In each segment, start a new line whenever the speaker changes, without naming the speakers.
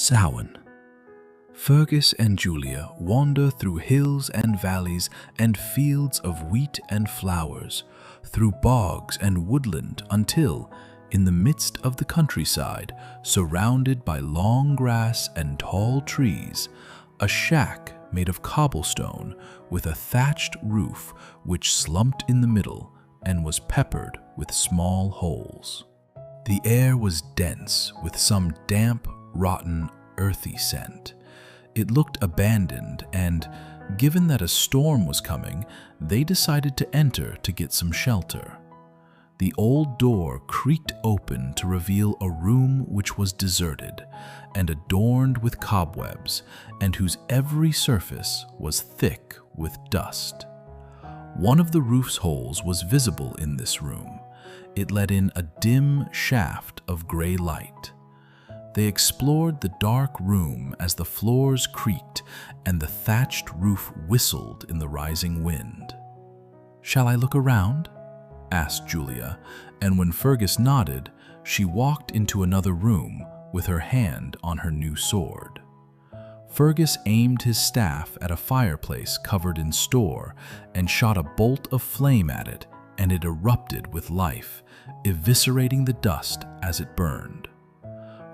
Samhain. Fergus and Julia wander through hills and valleys and fields of wheat and flowers, through bogs and woodland until, in the midst of the countryside, surrounded by long grass and tall trees, a shack made of cobblestone with a thatched roof which slumped in the middle and was peppered with small holes. The air was dense with some damp, rotten, earthy scent. It looked abandoned and, given that a storm was coming, they decided to enter to get some shelter. The old door creaked open to reveal a room which was deserted and adorned with cobwebs, and whose every surface was thick with dust. One of the roof's holes was visible in this room. It let in a dim shaft of gray light. They explored the dark room as the floors creaked and the thatched roof whistled in the rising wind. "Shall I look around?" asked Julia, and when Fergus nodded, she walked into another room with her hand on her new sword. Fergus aimed his staff at a fireplace covered in store and shot a bolt of flame at it, and it erupted with life, eviscerating the dust as it burned.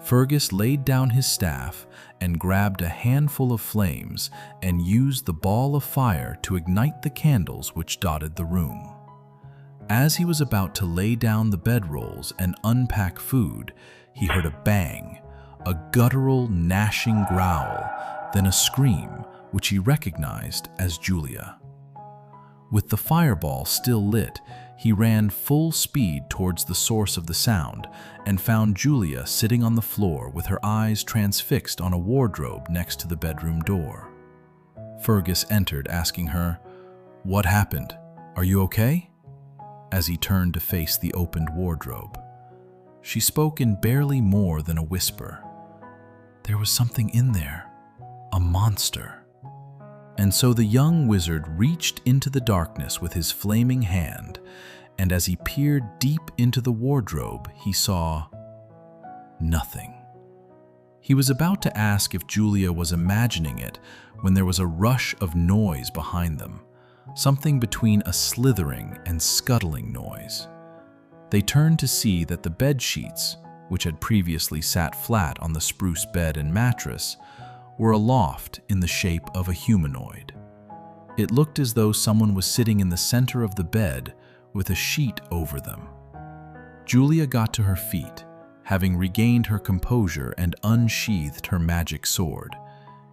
Fergus laid down his staff and grabbed a handful of flames and used the ball of fire to ignite the candles which dotted the room. As he was about to lay down the bedrolls and unpack food, he heard a bang, a guttural, gnashing growl, then a scream which he recognized as Julia. With the fireball still lit, he ran full speed towards the source of the sound and found Julia sitting on the floor with her eyes transfixed on a wardrobe next to the bedroom door. Fergus entered, asking her, "What happened? Are you okay?" as he turned to face the opened wardrobe. She spoke in barely more than a whisper. "There was something in there, a monster." And so the young wizard reached into the darkness with his flaming hand, and as he peered deep into the wardrobe, he saw nothing. He was about to ask if Julia was imagining it when there was a rush of noise behind them, something between a slithering and scuttling noise. They turned to see that the bed sheets, which had previously sat flat on the spruce bed and mattress, were aloft in the shape of a humanoid. It looked as though someone was sitting in the center of the bed with a sheet over them. Julia got to her feet, having regained her composure and unsheathed her magic sword.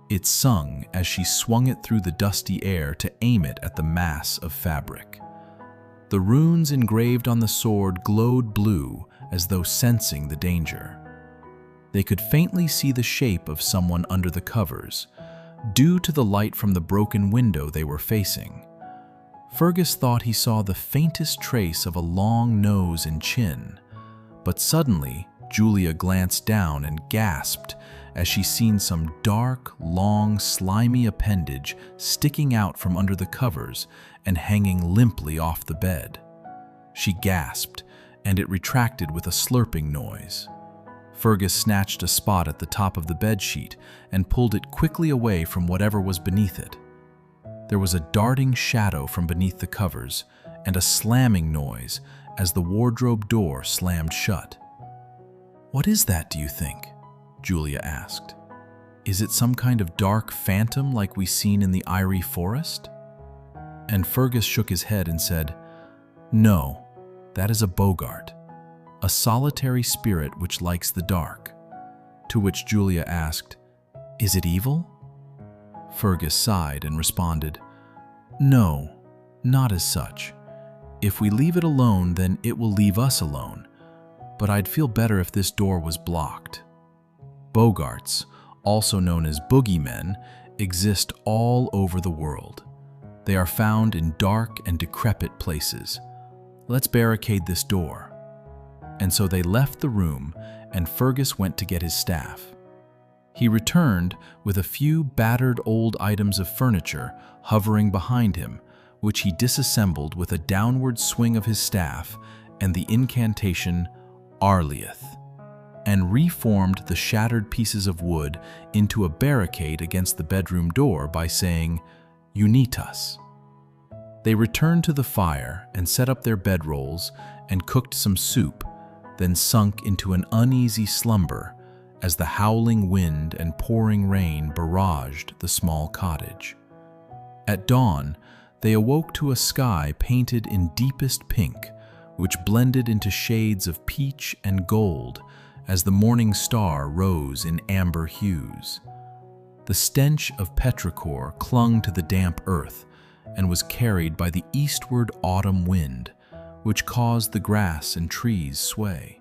It sung as she swung it through the dusty air to aim it at the mass of fabric. The runes engraved on the sword glowed blue as though sensing the danger. They could faintly see the shape of someone under the covers, due to the light from the broken window they were facing. Fergus thought he saw the faintest trace of a long nose and chin, but suddenly Julia glanced down and gasped as she seen some dark, long, slimy appendage sticking out from under the covers and hanging limply off the bed. She gasped, and it retracted with a slurping noise. Fergus snatched a spot at the top of the bedsheet and pulled it quickly away from whatever was beneath it. There was a darting shadow from beneath the covers and a slamming noise as the wardrobe door slammed shut. "What is that, do you think?" Julia asked. "Is it some kind of dark phantom like we seen in the Eyrie Forest?" And Fergus shook his head and said, "No, that is a Bogart, a solitary spirit which likes the dark." To which Julia asked, "Is it evil?" Fergus sighed and responded, "No, not as such. If we leave it alone, then it will leave us alone. But I'd feel better if this door was blocked." Bogarts, also known as boogeymen, exist all over the world. They are found in dark and decrepit places. "Let's barricade this door." And so they left the room, and Fergus went to get his staff. He returned with a few battered old items of furniture hovering behind him, which he disassembled with a downward swing of his staff and the incantation Arlieth. and reformed the shattered pieces of wood into a barricade against the bedroom door by saying, "Unitas." They returned to the fire and set up their bedrolls and cooked some soup, then sunk into an uneasy slumber as the howling wind and pouring rain barraged the small cottage. At dawn, they awoke to a sky painted in deepest pink, which blended into shades of peach and gold as the morning star rose in amber hues. The stench of petrichor clung to the damp earth and was carried by the eastward autumn wind, which caused the grass and trees sway.